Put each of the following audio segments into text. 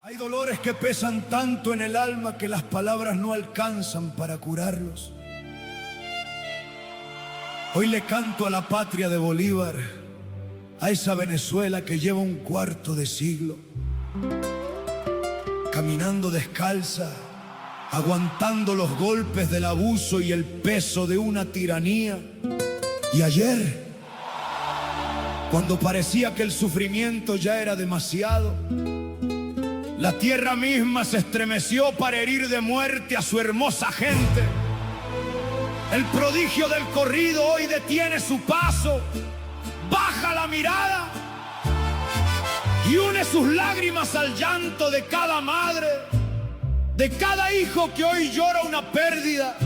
Hay dolores que pesan tanto en el alma que las palabras no alcanzan para curarlos. Hoy le canto a la patria de Bolívar, a esa Venezuela que lleva un cuarto de siglo, caminando descalza, aguantando los golpes del abuso y el peso de una tiranía. Y ayer, cuando parecía que el sufrimiento ya era demasiado, la tierra misma se estremeció para herir de muerte a su hermosa gente. El prodigio del corrido hoy detiene su paso, baja la mirada y une sus lágrimas al llanto de cada madre, de cada hijo que hoy llora una pérdida.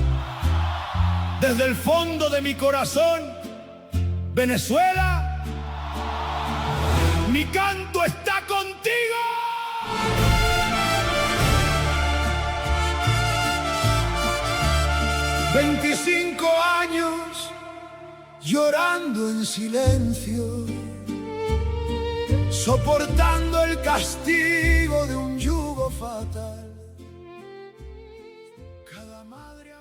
Desde el fondo de mi corazón, Venezuela, mi canto está contigo. 25 años llorando en silencio, soportando el castigo de un yugo fatal.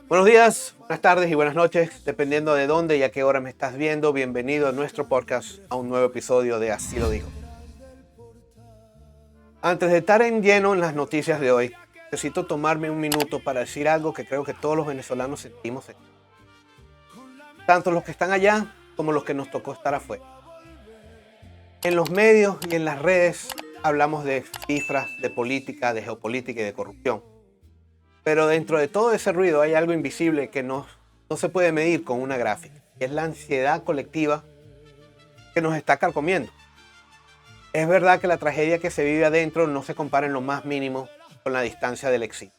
Buenos días, buenas tardes y buenas noches, dependiendo de dónde y a qué hora me estás viendo. Bienvenido a nuestro podcast, a un nuevo episodio de Así lo dijo. Antes de estar en lleno en las noticias de hoy, necesito tomarme un minuto para decir algo que creo que todos los venezolanos sentimos, tanto los que están allá como los que nos tocó estar afuera. En los medios y en las redes hablamos de cifras, de política, de geopolítica y de corrupción. Pero dentro de todo ese ruido hay algo invisible que no se puede medir con una gráfica, y es la ansiedad colectiva que nos está carcomiendo. Es verdad que la tragedia que se vive adentro no se compara en lo más mínimo con la distancia del exilio.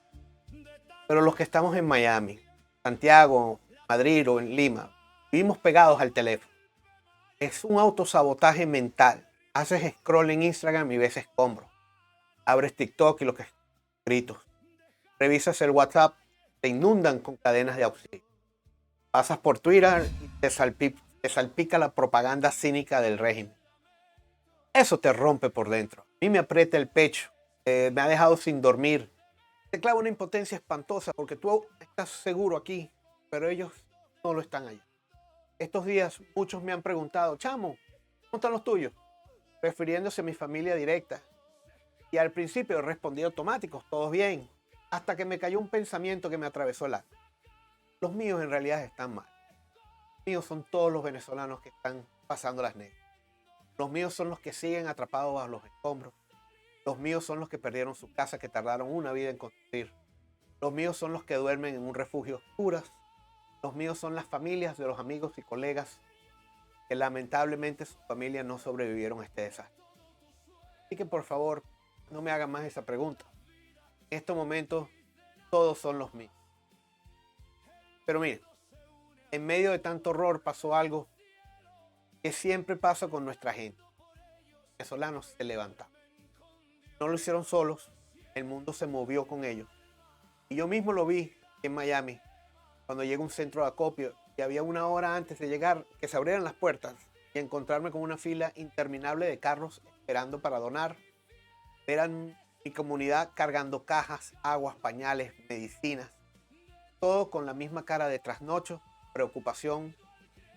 Pero los que estamos en Miami, Santiago, Madrid o en Lima, vivimos pegados al teléfono. Es un autosabotaje mental. Haces scroll en Instagram y ves escombros. Abres TikTok y lo que es gritos. Revisas el WhatsApp, te inundan con cadenas de auxilio. Pasas por Twitter y te salpica la propaganda cínica del régimen. Eso te rompe por dentro. A mí me aprieta el pecho. Me ha dejado sin dormir. Te clava una impotencia espantosa porque tú estás seguro aquí, pero ellos no lo están allá. Estos días muchos me han preguntado, chamo, ¿cómo están los tuyos? Refiriéndose a mi familia directa. Y al principio respondí automático, todos bien, hasta que me cayó un pensamiento que me atravesó el alma. Los míos en realidad están mal. Los míos son todos los venezolanos que están pasando las negras. Los míos son los que siguen atrapados bajo los escombros. Los míos son los que perdieron su casa, que tardaron una vida en construir. Los míos son los que duermen en un refugio a oscuras. Los míos son las familias de los amigos y colegas que lamentablemente sus familias no sobrevivieron a este desastre. Así que por favor, no me hagan más esa pregunta. En estos momentos, todos son los míos. Pero miren, en medio de tanto horror pasó algo que siempre pasa con nuestra gente. Los venezolanos se levantaron. No lo hicieron solos, el mundo se movió con ellos. Y yo mismo lo vi en Miami, cuando llegué a un centro de acopio y había una hora antes de llegar que se abrieran las puertas y encontrarme con una fila interminable de carros esperando para donar. Eran mi comunidad cargando cajas, aguas, pañales, medicinas, todo con la misma cara de trasnocho, preocupación,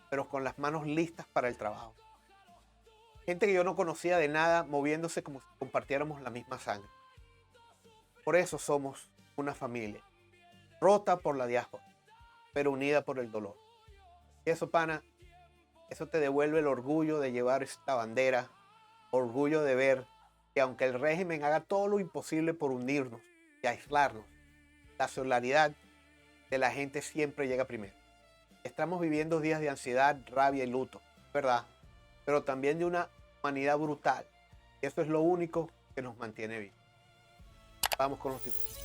pero con las manos listas para el trabajo. Gente que yo no conocía de nada, moviéndose como si compartiéramos la misma sangre. Por eso somos una familia, rota por la diáspora, pero unida por el dolor. Y eso, pana, eso te devuelve el orgullo de llevar esta bandera, orgullo de ver que aunque el régimen haga todo lo imposible por unirnos y aislarnos, la solidaridad de la gente siempre llega primero. Estamos viviendo días de ansiedad, rabia y luto, ¿verdad? Pero también de una humanidad brutal. Y eso es lo único que nos mantiene vivos. Vamos con los títulos.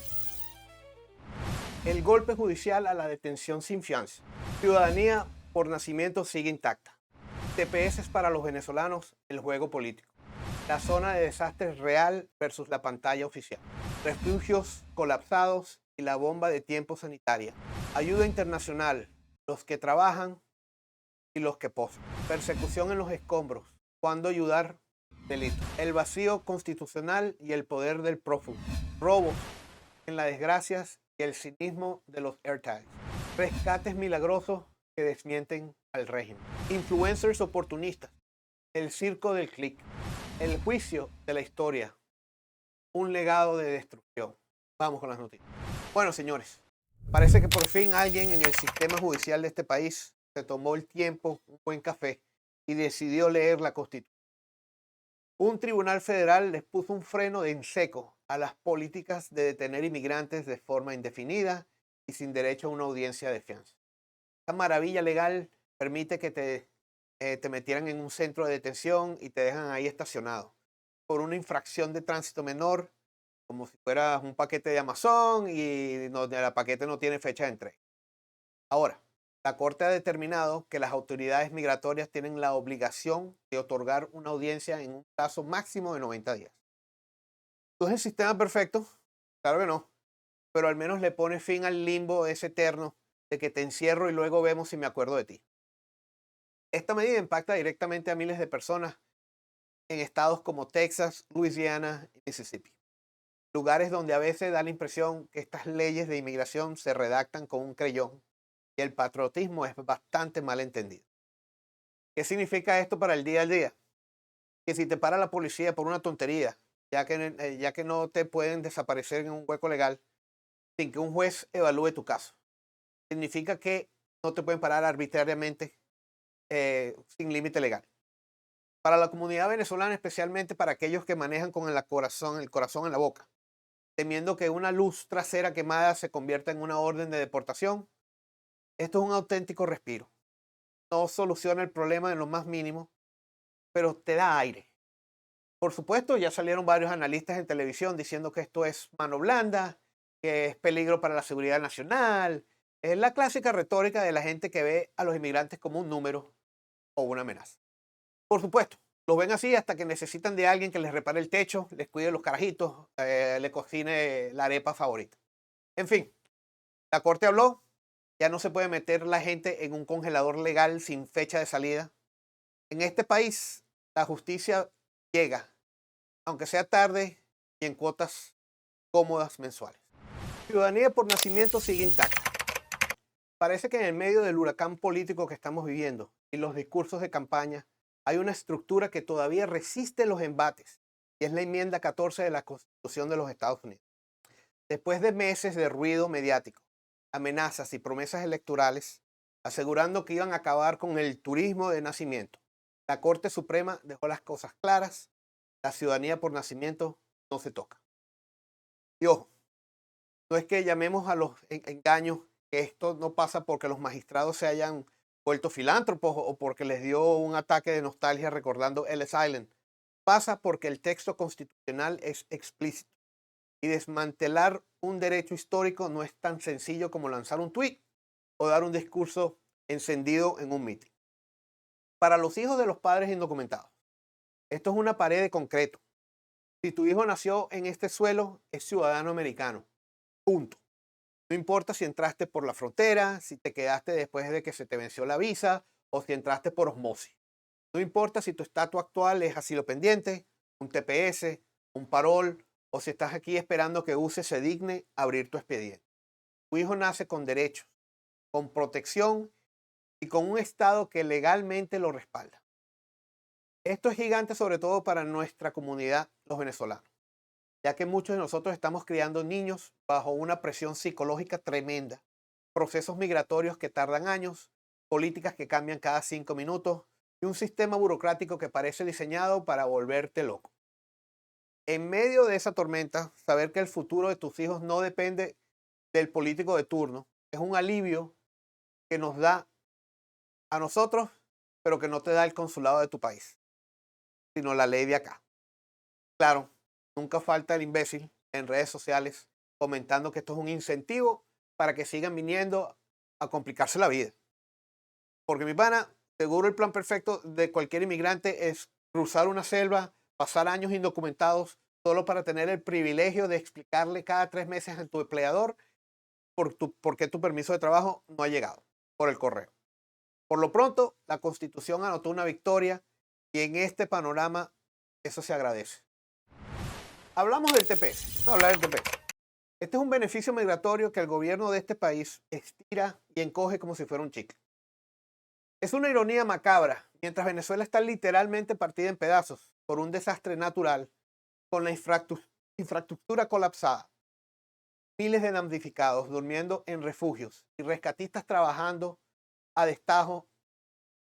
El golpe judicial a la detención sin fianza. Ciudadanía por nacimiento sigue intacta. TPS para los venezolanos, el juego político. La zona de desastre real versus la pantalla oficial. Refugios colapsados y la bomba de tiempo sanitaria. Ayuda internacional. Los que trabajan y los que posan. Persecución en los escombros. ¿Cuándo ayudar Delito. El vacío constitucional y el poder del prófugo. Robos en las desgracias y el cinismo de los AirTags. Rescates milagrosos que desmienten al régimen. Influencers oportunistas. El circo del click. El juicio de la historia. Un legado de destrucción. Vamos con las noticias. Bueno, señores, parece que por fin alguien en el sistema judicial de este país se tomó el tiempo, un buen café, y decidió leer la Constitución. Un tribunal federal les puso un freno en seco a las políticas de detener inmigrantes de forma indefinida y sin derecho a una audiencia de fianza. Esta maravilla legal permite que te metieran en un centro de detención y te dejan ahí estacionado por una infracción de tránsito menor, como si fueras un paquete de Amazon y el paquete no tiene fecha de entrega. Ahora, la Corte ha determinado que las autoridades migratorias tienen la obligación de otorgar una audiencia en un plazo máximo de 90 días. ¿No es el sistema perfecto? Claro que no, pero al menos le pone fin al limbo ese eterno de que te encierro y luego vemos si me acuerdo de ti. Esta medida impacta directamente a miles de personas en estados como Texas, Luisiana y Mississippi. Lugares donde a veces da la impresión que estas leyes de inmigración se redactan con un creyón y el patriotismo es bastante mal entendido. ¿Qué significa esto para el día a día? Que si te para la policía por una tontería, ya que no te pueden desaparecer en un hueco legal sin que un juez evalúe tu caso, significa que no te pueden parar arbitrariamente sin límite legal. Para la comunidad venezolana, especialmente para aquellos que manejan con el corazón en la boca, temiendo que una luz trasera quemada se convierta en una orden de deportación, esto es un auténtico respiro. No soluciona el problema en lo más mínimo, pero te da aire. Por supuesto, ya salieron varios analistas en televisión diciendo que esto es mano blanda, que es peligro para la seguridad nacional. Es la clásica retórica de la gente que ve a los inmigrantes como un número o una amenaza. Por supuesto, los ven así hasta que necesitan de alguien que les repare el techo, les cuide los carajitos, le cocine la arepa favorita. En fin, la Corte habló, ya no se puede meter la gente en un congelador legal sin fecha de salida. En este país, la justicia llega, aunque sea tarde y en cuotas cómodas mensuales. Ciudadanía por nacimiento sigue intacta. Parece que en el medio del huracán político que estamos viviendo y los discursos de campaña, hay una estructura que todavía resiste los embates, y es la enmienda 14 de la Constitución de los Estados Unidos. Después de meses de ruido mediático, amenazas y promesas electorales, asegurando que iban a acabar con el turismo de nacimiento, la Corte Suprema dejó las cosas claras: la ciudadanía por nacimiento no se toca. Y ojo, no es que llamemos a los engaños, que esto no pasa porque los magistrados se hayan vuelto filántropos o porque les dio un ataque de nostalgia recordando Ellis Island. Pasa porque el texto constitucional es explícito y desmantelar un derecho histórico no es tan sencillo como lanzar un tuit o dar un discurso encendido en un mitin. Para los hijos de los padres indocumentados, esto es una pared de concreto. Si tu hijo nació en este suelo, es ciudadano americano. Punto. No importa si entraste por la frontera, si te quedaste después de que se te venció la visa o si entraste por osmosis. No importa si tu estatus actual es asilo pendiente, un TPS, un parol o si estás aquí esperando que UCE se digne a abrir tu expediente. Tu hijo nace con derechos, con protección y con un Estado que legalmente lo respalda. Esto es gigante sobre todo para nuestra comunidad, los venezolanos, ya que muchos de nosotros estamos criando niños bajo una presión psicológica tremenda, procesos migratorios que tardan años, políticas que cambian cada 5 minutos y un sistema burocrático que parece diseñado para volverte loco. En medio de esa tormenta, saber que el futuro de tus hijos no depende del político de turno es un alivio que nos da a nosotros, pero que no te da el consulado de tu país, sino la ley de acá. Claro, nunca falta el imbécil en redes sociales comentando que esto es un incentivo para que sigan viniendo a complicarse la vida. Porque mi pana, seguro el plan perfecto de cualquier inmigrante es cruzar una selva, pasar años indocumentados, solo para tener el privilegio de explicarle cada 3 meses a tu empleador por qué tu permiso de trabajo no ha llegado por el correo. Por lo pronto, la Constitución anotó una victoria y en este panorama Eso se agradece. Hablamos del TPS. Vamos a hablar del TPS. Este es un beneficio migratorio que el gobierno de este país estira y encoge como si fuera un chicle. Es una ironía macabra. Mientras Venezuela está literalmente partida en pedazos por un desastre natural, con la infraestructura colapsada, miles de damnificados durmiendo en refugios y rescatistas trabajando a destajo,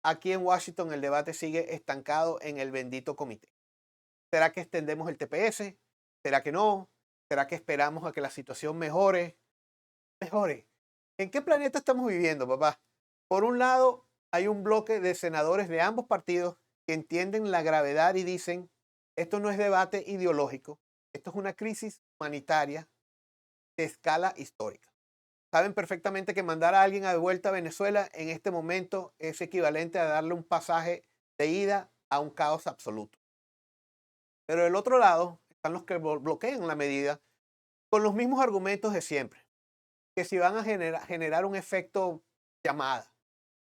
aquí en Washington el debate sigue estancado en el bendito comité. ¿Será que extendemos el TPS? ¿Será que no? ¿Será que esperamos a que la situación mejore? Mejore. ¿En qué planeta estamos viviendo, papá? Por un lado, hay un bloque de senadores de ambos partidos que entienden la gravedad y dicen, esto no es debate ideológico, esto es una crisis humanitaria de escala histórica. Saben perfectamente que mandar a alguien de vuelta a Venezuela en este momento es equivalente a darle un pasaje de ida a un caos absoluto. Pero del otro lado están los que bloquean la medida con los mismos argumentos de siempre, que si van a generar un efecto llamada,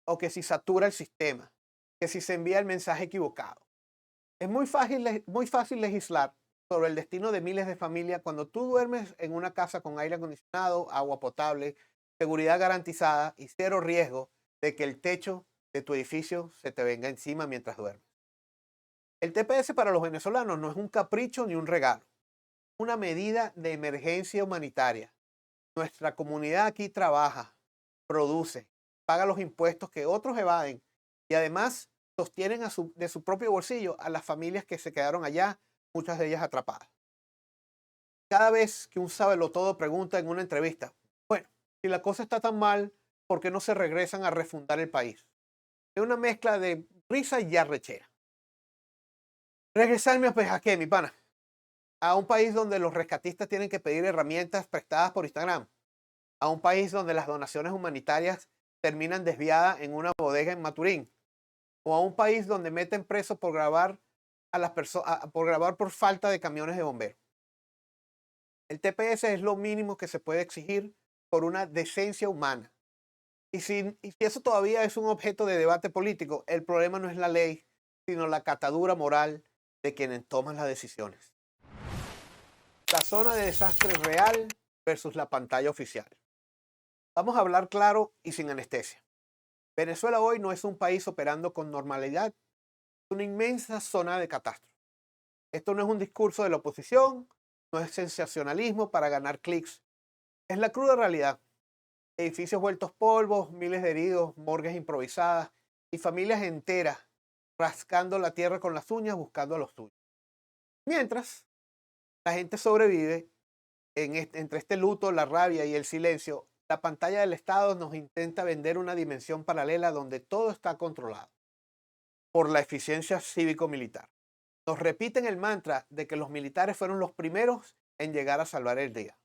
o que si satura el sistema, que si se envía el mensaje equivocado. Es muy fácil legislar sobre el destino de miles de familias cuando tú duermes en una casa con aire acondicionado, agua potable, seguridad garantizada y cero riesgo de que el techo de tu edificio se te venga encima mientras duermes. El TPS para los venezolanos no es un capricho ni un regalo, es una medida de emergencia humanitaria. Nuestra comunidad aquí trabaja, produce, paga los impuestos que otros evaden y además sostienen de su propio bolsillo a las familias que se quedaron allá, muchas de ellas atrapadas. Cada vez que un sabelotodo pregunta en una entrevista, bueno, si la cosa está tan mal, ¿por qué no se regresan a refundar el país? Es una mezcla de risa y arrechera. Regresarme a qué, mi pana, a un país donde los rescatistas tienen que pedir herramientas prestadas por Instagram, a un país donde las donaciones humanitarias terminan desviadas en una bodega en Maturín, o a un país donde meten presos por grabar a las personas por grabar por falta de camiones de bomberos. El TPS es lo mínimo que se puede exigir por una decencia humana. Y si eso todavía es un objeto de debate político, el problema no es la ley, sino la catadura moral de quienes toman las decisiones. La zona de desastre real versus la pantalla oficial. Vamos a hablar claro y sin anestesia. Venezuela hoy no es un país operando con normalidad, es una inmensa zona de catástrofe. Esto no es un discurso de la oposición, no es sensacionalismo para ganar clics. Es la cruda realidad. Edificios vueltos polvos, miles de heridos, morgues improvisadas y familias enteras rascando la tierra con las uñas buscando a los suyos. Mientras, la gente sobrevive entre este luto, la rabia y el silencio. La pantalla del Estado nos intenta vender una dimensión paralela donde todo está controlado por la eficiencia cívico-militar. Nos repiten el mantra de que los militares fueron los primeros en llegar a salvar el día.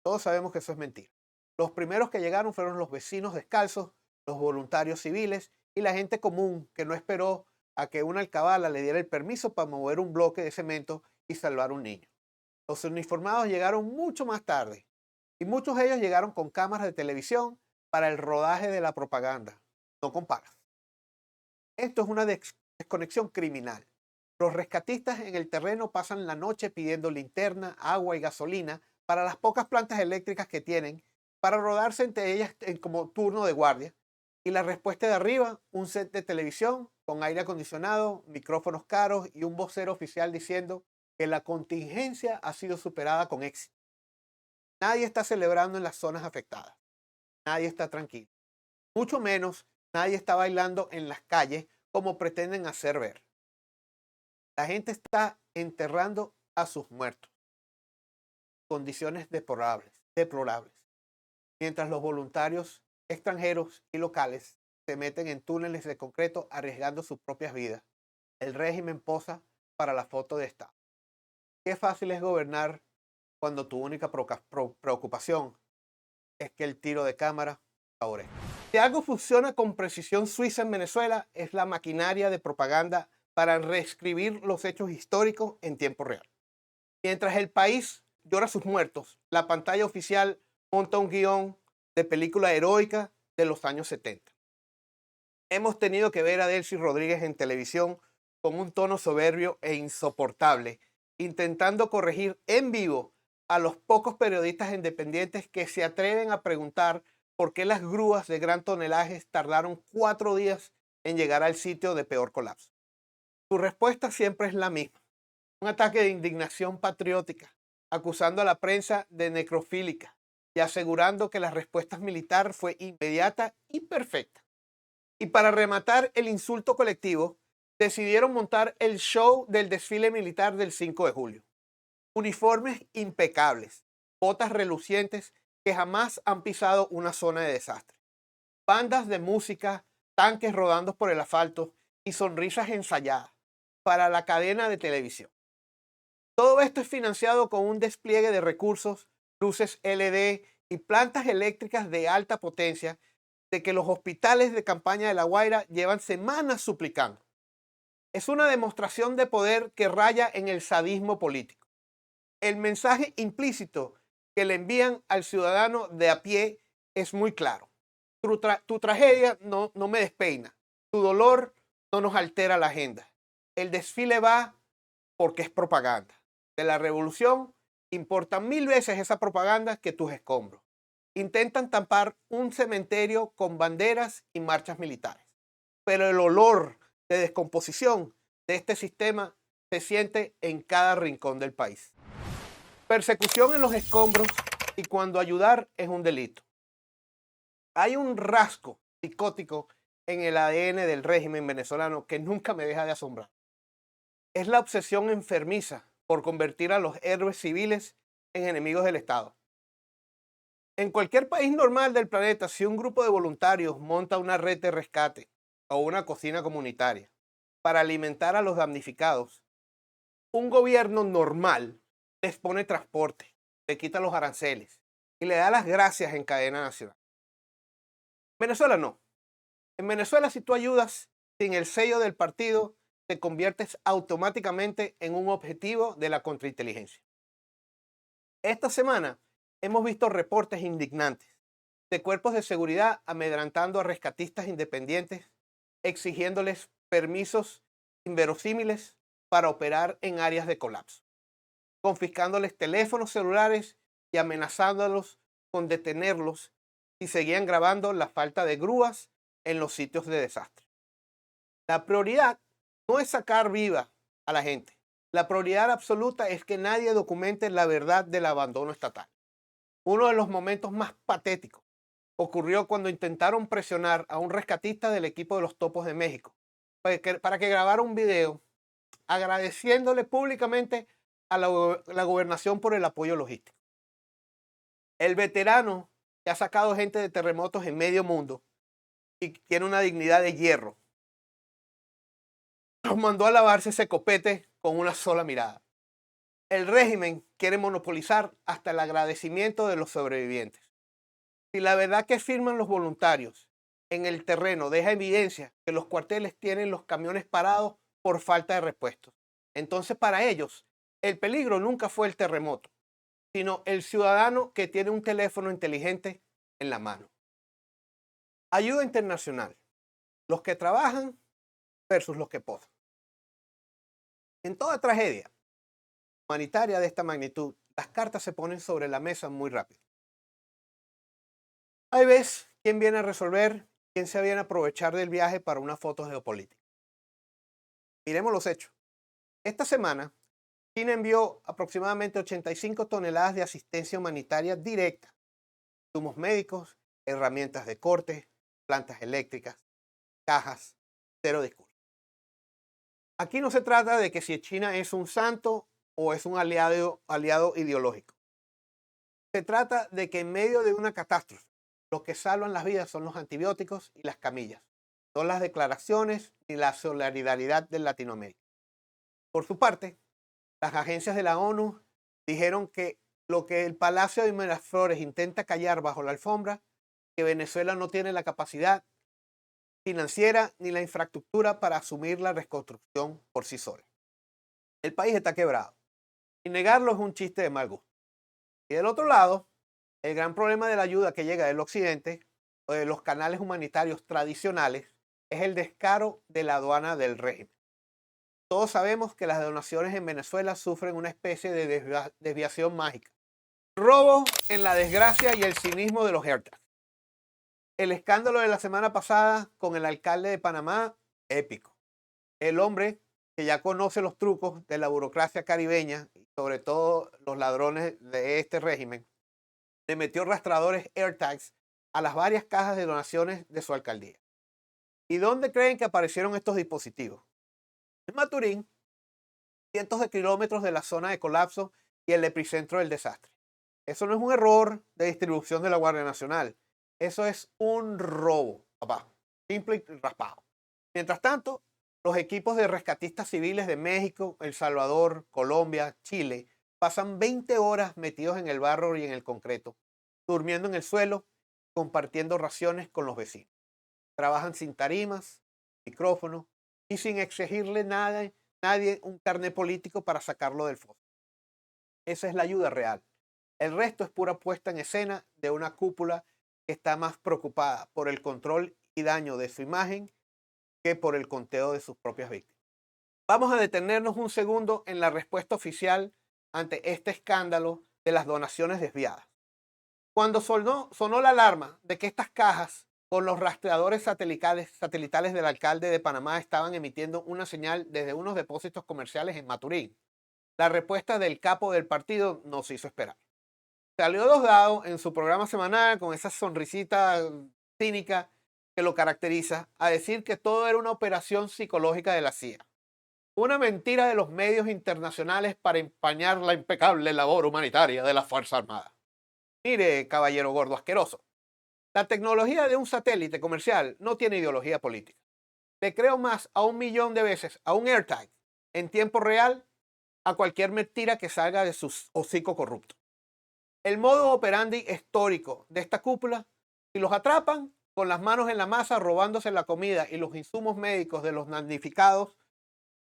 Todos sabemos que eso es mentira. Los primeros que llegaron fueron los vecinos descalzos, los voluntarios civiles y la gente común que no esperó a que una alcabala le diera el permiso para mover un bloque de cemento y salvar a un niño. Los uniformados llegaron mucho más tarde y muchos de ellos llegaron con cámaras de televisión para el rodaje de la propaganda. No comparas. Esto es una desconexión criminal. Los rescatistas en el terreno pasan la noche pidiendo linterna, agua y gasolina para las pocas plantas eléctricas que tienen, para rodarse entre ellas como turno de guardia. Y la respuesta de arriba, un set de televisión con aire acondicionado, micrófonos caros y un vocero oficial diciendo que la contingencia ha sido superada con éxito. Nadie está celebrando en las zonas afectadas. Nadie está tranquilo. Mucho menos nadie está bailando en las calles como pretenden hacer ver. La gente está enterrando a sus muertos. Condiciones deplorables. Mientras los voluntarios extranjeros y locales se meten en túneles de concreto arriesgando sus propias vidas. El régimen posa para la foto de Estado. Qué fácil es gobernar cuando tu única preocupación es que el tiro de cámara favorezca. Si algo funciona con precisión suiza en Venezuela, es la maquinaria de propaganda para reescribir los hechos históricos en tiempo real. Mientras el país llora sus muertos, la pantalla oficial monta un guión de película heroica de los años 70. Hemos tenido que ver a Delcy Rodríguez en televisión con un tono soberbio e insoportable, intentando corregir en vivo a los pocos periodistas independientes que se atreven a preguntar por qué las grúas de gran tonelaje tardaron 4 días en llegar al sitio de peor colapso. Su respuesta siempre es la misma: un ataque de indignación patriótica, acusando a la prensa de necrofílica y asegurando que la respuesta militar fue inmediata y perfecta. Y para rematar el insulto colectivo, decidieron montar el show del desfile militar del 5 de julio. Uniformes impecables, botas relucientes que jamás han pisado una zona de desastre, bandas de música, tanques rodando por el asfalto y sonrisas ensayadas para la cadena de televisión. Todo esto es financiado con un despliegue de recursos, luces LED y plantas eléctricas de alta potencia de que los hospitales de campaña de La Guaira llevan semanas suplicando. Es una demostración de poder que raya en el sadismo político. El mensaje implícito que le envían al ciudadano de a pie es muy claro. Tu tragedia no me despeina. Tu dolor no nos altera la agenda. El desfile va porque es propaganda. De la revolución importa 1000 veces esa propaganda que tus escombros. Intentan tampar un cementerio con banderas y marchas militares. Pero el olor de descomposición de este sistema se siente en cada rincón del país. Persecución en los escombros y cuando ayudar es un delito. Hay un rasgo psicótico en el ADN del régimen venezolano que nunca me deja de asombrar. Es la obsesión enfermiza por convertir a los héroes civiles en enemigos del Estado. En cualquier país normal del planeta, si un grupo de voluntarios monta una red de rescate o una cocina comunitaria para alimentar a los damnificados, un gobierno normal les pone transporte, le quita los aranceles y le da las gracias en cadena nacional. Venezuela no. En Venezuela, si tú ayudas sin el sello del partido, te conviertes automáticamente en un objetivo de la contrainteligencia. Esta semana hemos visto reportes indignantes de cuerpos de seguridad amedrantando a rescatistas independientes, exigiéndoles permisos inverosímiles para operar en áreas de colapso, confiscándoles teléfonos celulares y amenazándolos con detenerlos si seguían grabando la falta de grúas en los sitios de desastre. La prioridad no es sacar viva a la gente. La prioridad absoluta es que nadie documente la verdad del abandono estatal. Uno de los momentos más patéticos ocurrió cuando intentaron presionar a un rescatista del equipo de los Topos de México para que grabara un video agradeciéndole públicamente a la gobernación por el apoyo logístico. El veterano que ha sacado gente de terremotos en medio mundo y tiene una dignidad de hierro, los mandó a lavarse ese copete con una sola mirada. El régimen quiere monopolizar hasta el agradecimiento de los sobrevivientes. Si la verdad que firman los voluntarios en el terreno deja evidencia que los cuarteles tienen los camiones parados por falta de repuestos, entonces para ellos el peligro nunca fue el terremoto, sino el ciudadano que tiene un teléfono inteligente en la mano. Ayuda internacional. Los que trabajan versus los que posan. En toda tragedia humanitaria de esta magnitud, las cartas se ponen sobre la mesa muy rápido. Hay veces quién viene a resolver, quién se viene a aprovechar del viaje para una foto geopolítica. Miremos los hechos. Esta semana, China envió aproximadamente 85 toneladas de asistencia humanitaria directa, insumos médicos, herramientas de corte, plantas eléctricas, cajas, cero disculpas. Aquí no se trata de que si China es un santo o es un aliado ideológico. Se trata de que en medio de una catástrofe, lo que salvan las vidas son los antibióticos y las camillas, no las declaraciones ni la solidaridad de Latinoamérica. Por su parte, las agencias de la ONU dijeron que lo que el Palacio de Miraflores intenta callar bajo la alfombra, que Venezuela no tiene la capacidad financiera ni la infraestructura para asumir la reconstrucción por sí sola. El país está quebrado y negarlo es un chiste de mal gusto. Y del otro lado, el gran problema de la ayuda que llega del occidente o de los canales humanitarios tradicionales es el descaro de la aduana del régimen. todos sabemos que las donaciones en Venezuela sufren una especie de desviación mágica. Robo en la desgracia y el cinismo de los AirTags. El escándalo de la semana pasada con el alcalde de Panamá, épico. El hombre que ya conoce los trucos de la burocracia caribeña y sobre todo los ladrones de este régimen, le metió rastreadores AirTags a las varias cajas de donaciones de su alcaldía. ¿Y dónde creen que aparecieron estos dispositivos? En Maturín, cientos de kilómetros de la zona de colapso y el epicentro del desastre. Eso no es un error de distribución de la Guardia Nacional. Eso es un robo, papá. Simple y raspado. Mientras tanto, los equipos de rescatistas civiles de México, El Salvador, Colombia, Chile, pasan 20 horas metidos en el barro y en el concreto, durmiendo en el suelo, compartiendo raciones con los vecinos. Trabajan sin tarimas, micrófonos y sin exigirle nadie un carnet político para sacarlo del foso. Esa es la ayuda real. El resto es pura puesta en escena de una cúpula que está más preocupada por el control y daño de su imagen que por el conteo de sus propias víctimas. Vamos a detenernos un segundo en la respuesta oficial ante este escándalo de las donaciones desviadas. Cuando sonó la alarma de que estas cajas con los rastreadores satelitales del alcalde de Panamá estaban emitiendo una señal desde unos depósitos comerciales en Maturín, la respuesta del capo del partido nos hizo esperar. Salió Diosdado en su programa semanal con esa sonrisita cínica que lo caracteriza a decir que todo era una operación psicológica de la CIA. Una mentira de los medios internacionales para empañar la impecable labor humanitaria de las Fuerzas Armadas. Mire, caballero gordo asqueroso, la tecnología de un satélite comercial no tiene ideología política. Le creo más a 1.000.000 de veces a un AirTag en tiempo real a cualquier mentira que salga de su hocico corrupto. El modo operandi histórico de esta cúpula, si los atrapan con las manos en la masa robándose la comida y los insumos médicos de los damnificados,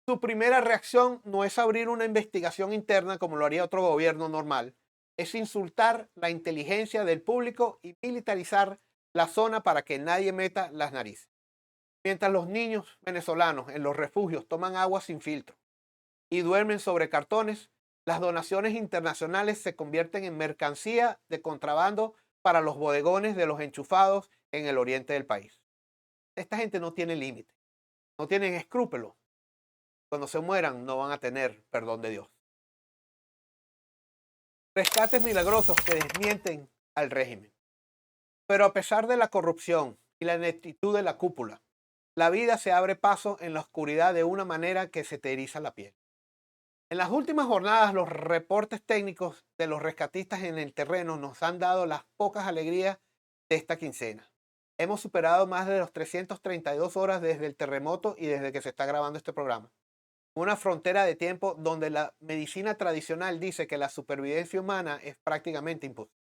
su primera reacción no es abrir una investigación interna como lo haría otro gobierno normal, es insultar la inteligencia del público y militarizar la zona para que nadie meta las narices. Mientras los niños venezolanos en los refugios toman agua sin filtro y duermen sobre cartones, las donaciones internacionales se convierten en mercancía de contrabando para los bodegones de los enchufados en el oriente del país. Esta gente no tiene límite, no tienen escrúpulos. Cuando se mueran no van a tener perdón de Dios. Rescates milagrosos que desmienten al régimen. Pero a pesar de la corrupción y la ineptitud de la cúpula, la vida se abre paso en la oscuridad de una manera que se te eriza la piel. En las últimas jornadas, los reportes técnicos de los rescatistas en el terreno nos han dado las pocas alegrías de esta quincena. Hemos superado más de los 332 horas desde el terremoto y desde que se está grabando este programa. Una frontera de tiempo donde la medicina tradicional dice que la supervivencia humana es prácticamente imposible.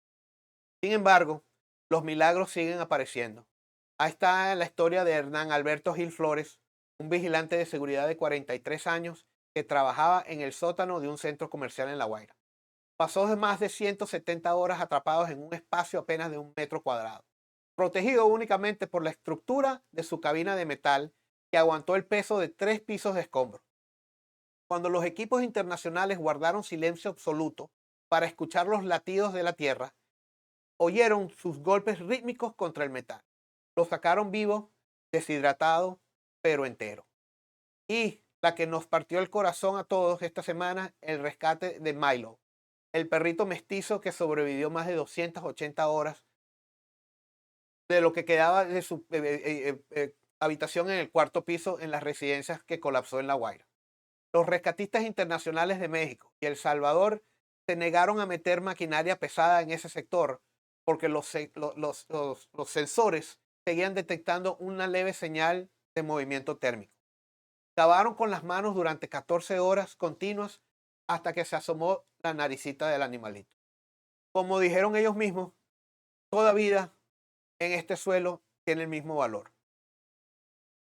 Sin embargo, los milagros siguen apareciendo. Ahí está la historia de Hernán Alberto Gil Flores, un vigilante de seguridad de 43 años que trabajaba en el sótano de un centro comercial en La Guaira. Pasó más de 170 horas atrapados en un espacio apenas de 1 metro cuadrado, protegido únicamente por la estructura de su cabina de metal que aguantó el peso de 3 pisos de escombros. Cuando los equipos internacionales guardaron silencio absoluto para escuchar los latidos de la tierra, oyeron sus golpes rítmicos contra el metal. Lo sacaron vivo, deshidratado, pero entero. Y la que nos partió el corazón a todos esta semana, el rescate de Milo, el perrito mestizo que sobrevivió más de 280 horas de lo que quedaba de su habitación en el 4º piso en las residencias que colapsó en La Guaira. Los rescatistas internacionales de México y El Salvador se negaron a meter maquinaria pesada en ese sector porque los sensores seguían detectando una leve señal de movimiento térmico. Cavaron con las manos durante 14 horas continuas hasta que se asomó la naricita del animalito. Como dijeron ellos mismos, toda vida en este suelo tiene el mismo valor.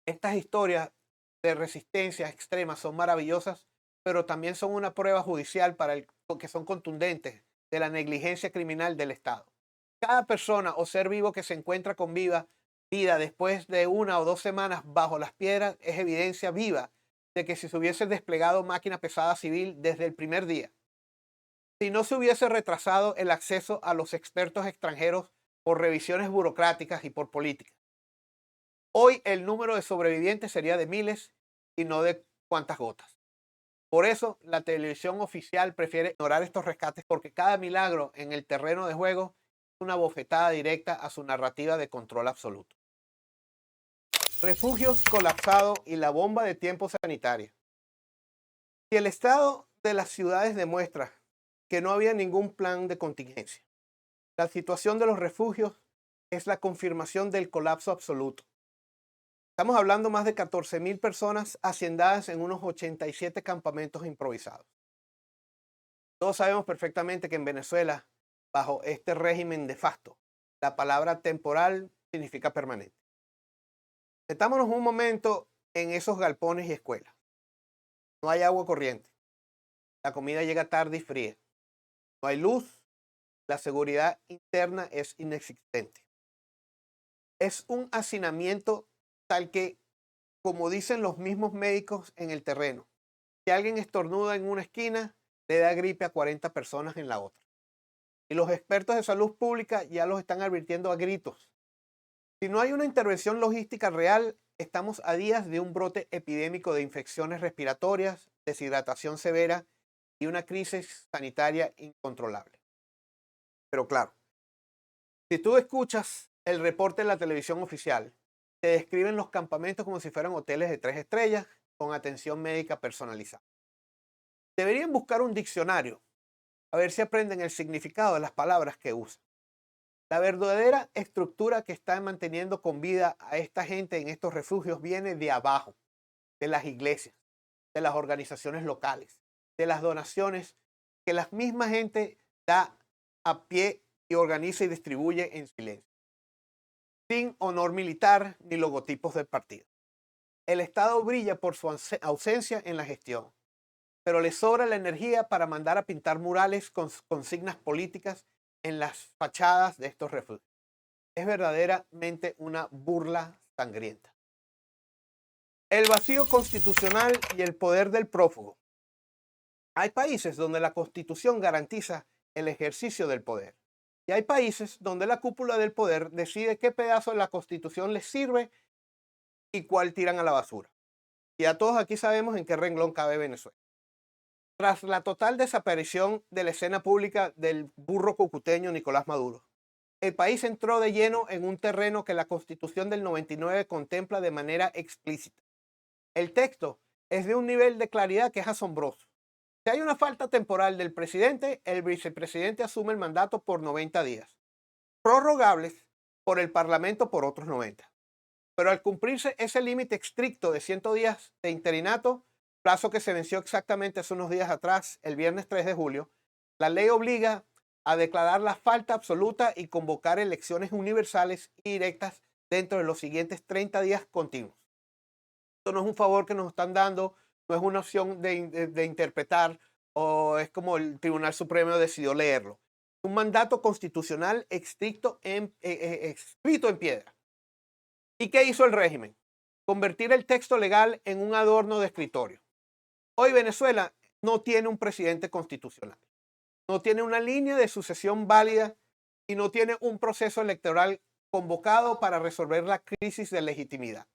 Estas historias de resistencia extrema son maravillosas, pero también son una prueba judicial porque son contundentes de la negligencia criminal del Estado. Cada persona o ser vivo que se encuentra con vida después de 1 o 2 semanas bajo las piedras es evidencia viva de que si se hubiese desplegado máquina pesada civil desde el primer día, si no se hubiese retrasado el acceso a los expertos extranjeros por revisiones burocráticas y por política, hoy el número de sobrevivientes sería de miles y no de cuantas gotas. Por eso la televisión oficial prefiere ignorar estos rescates, porque cada milagro en el terreno de juego es una bofetada directa a su narrativa de control absoluto. Refugios colapsados y la bomba de tiempo sanitaria. Si el estado de las ciudades demuestra que no había ningún plan de contingencia, la situación de los refugios es la confirmación del colapso absoluto. Estamos hablando más de 14,000 personas haciendadas en unos 87 campamentos improvisados. Todos sabemos perfectamente que en Venezuela, bajo este régimen de facto, la palabra temporal significa permanente. Metámonos un momento en esos galpones y escuelas. No hay agua corriente. La comida llega tarde y fría. No hay luz. La seguridad interna es inexistente. Es un hacinamiento tal que, como dicen los mismos médicos en el terreno, si alguien estornuda en una esquina, le da gripe a 40 personas en la otra. Y los expertos de salud pública ya los están advirtiendo a gritos. Si no hay una intervención logística real, estamos a días de un brote epidémico de infecciones respiratorias, deshidratación severa y una crisis sanitaria incontrolable. Pero claro, si tú escuchas el reporte en la televisión oficial, te describen los campamentos como si fueran hoteles de 3 estrellas con atención médica personalizada. Deberían buscar un diccionario a ver si aprenden el significado de las palabras que usan. La verdadera estructura que está manteniendo con vida a esta gente en estos refugios viene de abajo, de las iglesias, de las organizaciones locales, de las donaciones que la misma gente da a pie y organiza y distribuye en silencio, sin honor militar ni logotipos del partido. El Estado brilla por su ausencia en la gestión, pero le sobra la energía para mandar a pintar murales con consignas políticas en las fachadas de estos refugios. Es verdaderamente una burla sangrienta. El vacío constitucional y el poder del prófugo. Hay países donde la Constitución garantiza el ejercicio del poder. Y hay países donde la cúpula del poder decide qué pedazo de la Constitución les sirve y cuál tiran a la basura. Y a todos aquí sabemos en qué renglón cabe Venezuela. Tras la total desaparición de la escena pública del burro cucuteño Nicolás Maduro, el país entró de lleno en un terreno que la Constitución del 99 contempla de manera explícita. El texto es de un nivel de claridad que es asombroso. Si hay una falta temporal del presidente, el vicepresidente asume el mandato por 90 días, prorrogables por el Parlamento por otros 90. Pero al cumplirse ese límite estricto de 100 días de interinato, plazo que se venció exactamente hace unos días atrás, el viernes 3 de julio, la ley obliga a declarar la falta absoluta y convocar elecciones universales y directas dentro de los siguientes 30 días continuos. Esto no es un favor que nos están dando, no es una opción de interpretar o es como el Tribunal Supremo decidió leerlo. Es un mandato constitucional escrito en piedra. ¿Y qué hizo el régimen? Convertir el texto legal en un adorno de escritorio. Hoy Venezuela no tiene un presidente constitucional, no tiene una línea de sucesión válida y no tiene un proceso electoral convocado para resolver la crisis de legitimidad.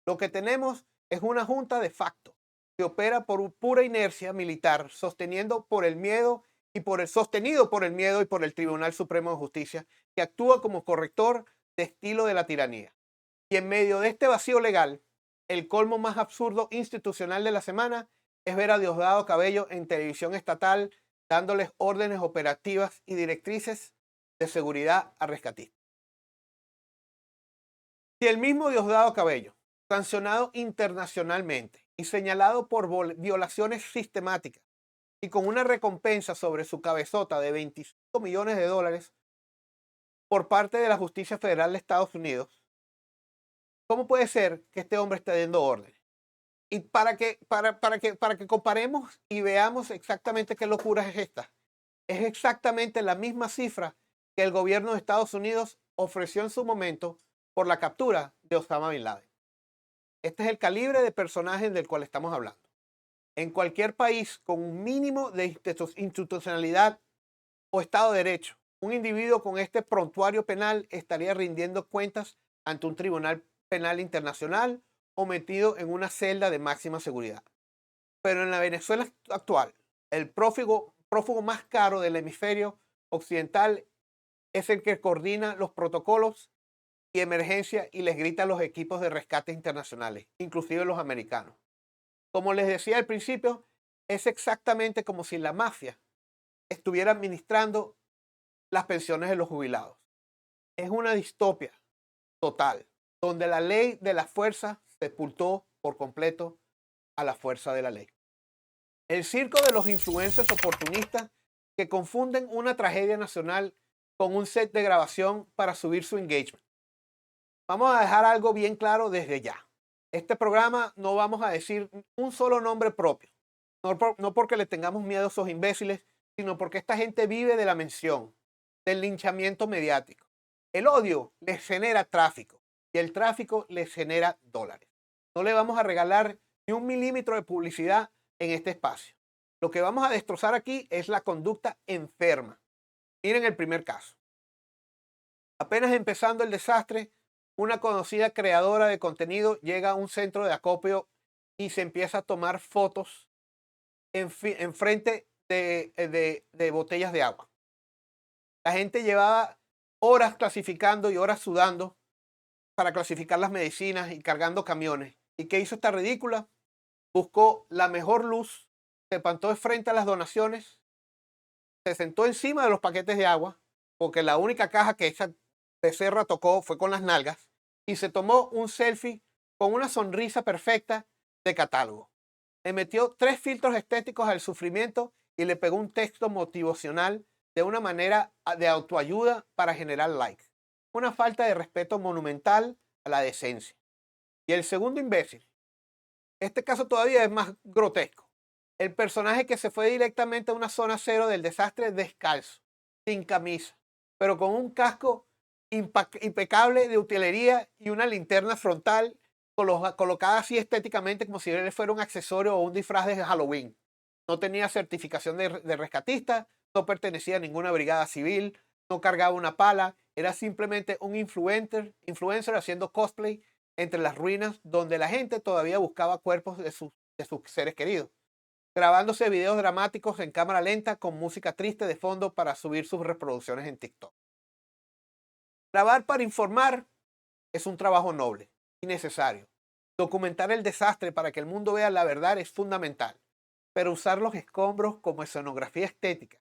Lo que tenemos es una junta de facto que opera por pura inercia militar, sostenido por el miedo y por el Tribunal Supremo de Justicia, que actúa como corrector de estilo de la tiranía. Y en medio de este vacío legal, el colmo más absurdo institucional de la semana es ver a Diosdado Cabello en televisión estatal dándoles órdenes operativas y directrices de seguridad a rescatistas. Si el mismo Diosdado Cabello, sancionado internacionalmente y señalado por violaciones sistemáticas y con una recompensa sobre su cabezota de $25 millones por parte de la Justicia Federal de Estados Unidos, ¿cómo puede ser que este hombre esté dando órdenes? Y para que comparemos y veamos exactamente qué locura es esta. Es exactamente la misma cifra que el gobierno de Estados Unidos ofreció en su momento por la captura de Osama Bin Laden. Este es el calibre de personaje del cual estamos hablando. En cualquier país con un mínimo de institucionalidad o Estado de Derecho, un individuo con este prontuario penal estaría rindiendo cuentas ante un tribunal penal internacional o metido en una celda de máxima seguridad. Pero en la Venezuela actual, el prófugo más caro del hemisferio occidental es el que coordina los protocolos y emergencia y les grita a los equipos de rescate internacionales, inclusive los americanos. Como les decía al principio, es exactamente como si la mafia estuviera administrando las pensiones de los jubilados. Es una distopia total, donde la ley de la fuerza sepultó por completo a la fuerza de la ley. El circo de los influencers oportunistas que confunden una tragedia nacional con un set de grabación para subir su engagement. Vamos a dejar algo bien claro desde ya. Este programa no vamos a decir un solo nombre propio. No porque le tengamos miedo a esos imbéciles, sino porque esta gente vive de la mención, del linchamiento mediático. El odio les genera tráfico y el tráfico les genera dólares. No le vamos a regalar ni un milímetro de publicidad en este espacio. Lo que vamos a destrozar aquí es la conducta enferma. Miren el primer caso. Apenas empezando el desastre, una conocida creadora de contenido llega a un centro de acopio y se empieza a tomar fotos en frente de botellas de agua. La gente llevaba horas clasificando y horas sudando para clasificar las medicinas y cargando camiones. ¿Y qué hizo esta ridícula? Buscó la mejor luz, se plantó de frente a las donaciones, se sentó encima de los paquetes de agua, porque la única caja que esa becerra tocó fue con las nalgas, y se tomó un selfie con una sonrisa perfecta de catálogo. Le metió 3 filtros estéticos al sufrimiento y le pegó un texto motivacional de una manera de autoayuda para generar likes. Una falta de respeto monumental a la decencia. Y el segundo imbécil, este caso todavía es más grotesco. El personaje que se fue directamente a una zona cero del desastre descalzo, sin camisa, pero con un casco impecable de utilería y una linterna frontal colocada así estéticamente como si él fuera un accesorio o un disfraz de Halloween. No tenía certificación de rescatista, no pertenecía a ninguna brigada civil, no cargaba una pala, era simplemente un influencer haciendo cosplay entre las ruinas donde la gente todavía buscaba cuerpos de sus seres queridos, grabándose videos dramáticos en cámara lenta con música triste de fondo para subir sus reproducciones en TikTok. Grabar para informar es un trabajo noble y necesario. Documentar el desastre para que el mundo vea la verdad es fundamental, pero usar los escombros como escenografía estética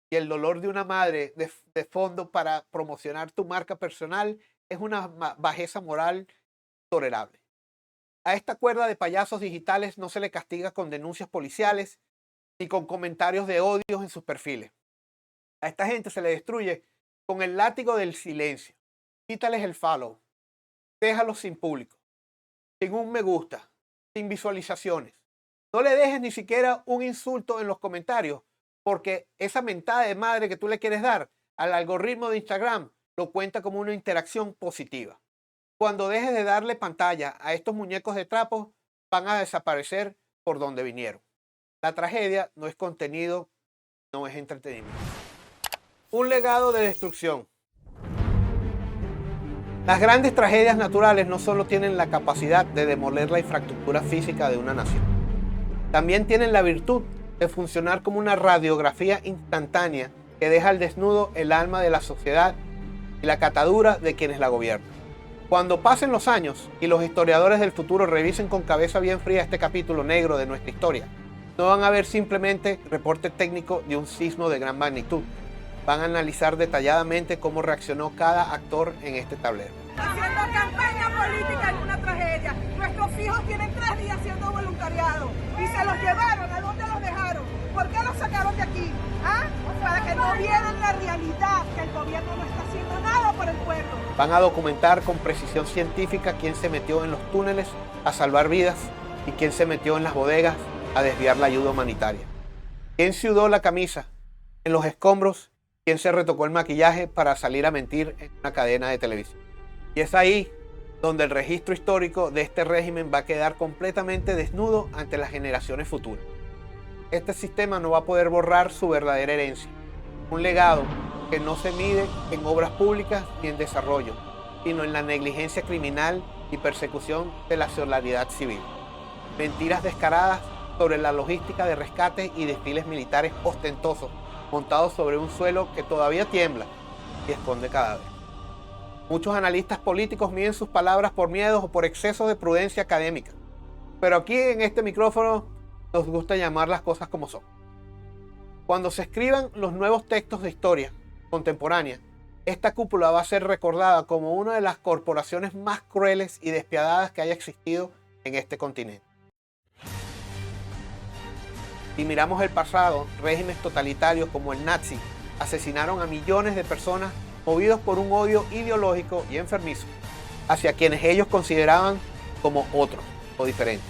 y el dolor de una madre de fondo para promocionar tu marca personal es una bajeza moral tolerable. A esta cuerda de payasos digitales no se le castiga con denuncias policiales ni con comentarios de odio en sus perfiles. A esta gente se le destruye con el látigo del silencio. Quítales el follow. Déjalos sin público, sin un me gusta, sin visualizaciones. No le dejes ni siquiera un insulto en los comentarios, porque esa mentada de madre que tú le quieres dar al algoritmo de Instagram lo cuenta como una interacción positiva. Cuando dejes de darle pantalla a estos muñecos de trapo, van a desaparecer por donde vinieron. La tragedia no es contenido, no es entretenimiento. Un legado de destrucción. Las grandes tragedias naturales no solo tienen la capacidad de demoler la infraestructura física de una nación, también tienen la virtud de funcionar como una radiografía instantánea que deja al desnudo el alma de la sociedad y la catadura de quienes la gobiernan. Cuando pasen los años y los historiadores del futuro revisen con cabeza bien fría este capítulo negro de nuestra historia, no van a ver simplemente reporte técnico de un sismo de gran magnitud. Van a analizar detalladamente cómo reaccionó cada actor en este tablero. Haciendo campaña política en una tragedia. Nuestros hijos tienen 3 días haciendo voluntariado y se los llevaron. ¿A dónde los dejaron? ¿Por qué los sacaron de aquí? ¿Ah? Para que no vieran la realidad, que el gobierno no está haciendo nada por el pueblo. Van a documentar con precisión científica quién se metió en los túneles a salvar vidas y quién se metió en las bodegas a desviar la ayuda humanitaria. Quién sudó la camisa en los escombros, quién se retocó el maquillaje para salir a mentir en una cadena de televisión. Y es ahí donde el registro histórico de este régimen va a quedar completamente desnudo ante las generaciones futuras. Este sistema no va a poder borrar su verdadera herencia, un legado que no se mide en obras públicas ni en desarrollo, sino en la negligencia criminal y persecución de la solidaridad civil. Mentiras descaradas sobre la logística de rescates y desfiles militares ostentosos, montados sobre un suelo que todavía tiembla y esconde cadáveres. Muchos analistas políticos miden sus palabras por miedos o por exceso de prudencia académica, pero aquí en este micrófono nos gusta llamar las cosas como son. Cuando se escriban los nuevos textos de historia contemporánea, esta cúpula va a ser recordada como una de las corporaciones más crueles y despiadadas que haya existido en este continente. Si miramos el pasado, regímenes totalitarios como el nazi asesinaron a millones de personas movidos por un odio ideológico y enfermizo hacia quienes ellos consideraban como otros o diferentes.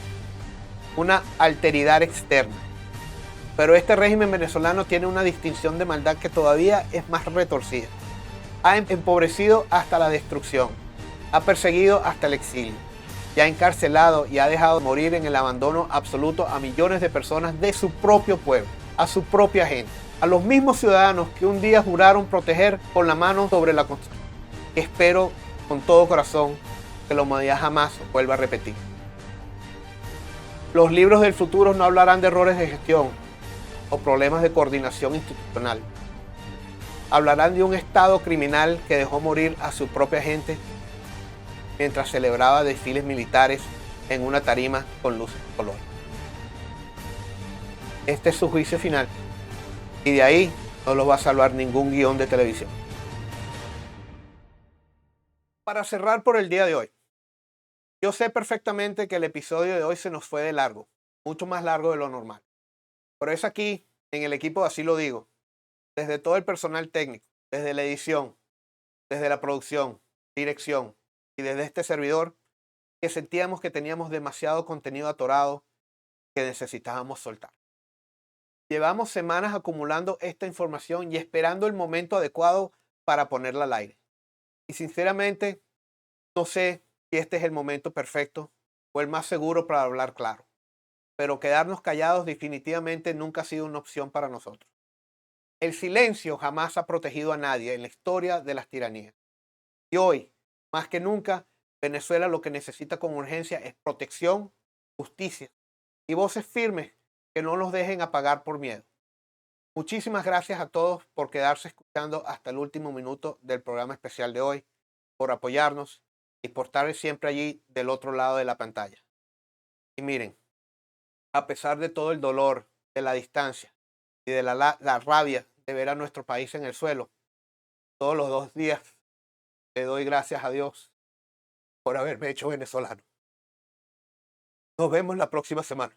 Una alteridad externa. Pero este régimen venezolano tiene una distinción de maldad que todavía es más retorcida. Ha empobrecido hasta la destrucción, ha perseguido hasta el exilio, y ha encarcelado y ha dejado morir en el abandono absoluto a millones de personas de su propio pueblo, a su propia gente, a los mismos ciudadanos que un día juraron proteger con la mano sobre la Constitución. Espero con todo corazón que la humanidad jamás vuelva a repetir. Los libros del futuro no hablarán de errores de gestión o problemas de coordinación institucional. Hablarán de un Estado criminal que dejó morir a su propia gente mientras celebraba desfiles militares en una tarima con luces y colores. Este es su juicio final, y de ahí no lo va a salvar ningún guión de televisión. Para cerrar por el día de hoy, yo sé perfectamente que el episodio de hoy se nos fue de largo, mucho más largo de lo normal. Pero es aquí, en el equipo de Así Lo Digo, desde todo el personal técnico, desde la edición, desde la producción, dirección y desde este servidor, que sentíamos que teníamos demasiado contenido atorado que necesitábamos soltar. Llevamos semanas acumulando esta información y esperando el momento adecuado para ponerla al aire. Y sinceramente, no sé si este es el momento perfecto o el más seguro para hablar claro. Pero quedarnos callados definitivamente nunca ha sido una opción para nosotros. El silencio jamás ha protegido a nadie en la historia de las tiranías. Y hoy, más que nunca, Venezuela lo que necesita con urgencia es protección, justicia y voces firmes que no nos dejen apagar por miedo. Muchísimas gracias a todos por quedarse escuchando hasta el último minuto del programa especial de hoy, por apoyarnos y por estar siempre allí del otro lado de la pantalla. Y miren, a pesar de todo el dolor, de la distancia y de la rabia de ver a nuestro país en el suelo, todos los 2 días le doy gracias a Dios por haberme hecho venezolano. Nos vemos la próxima semana.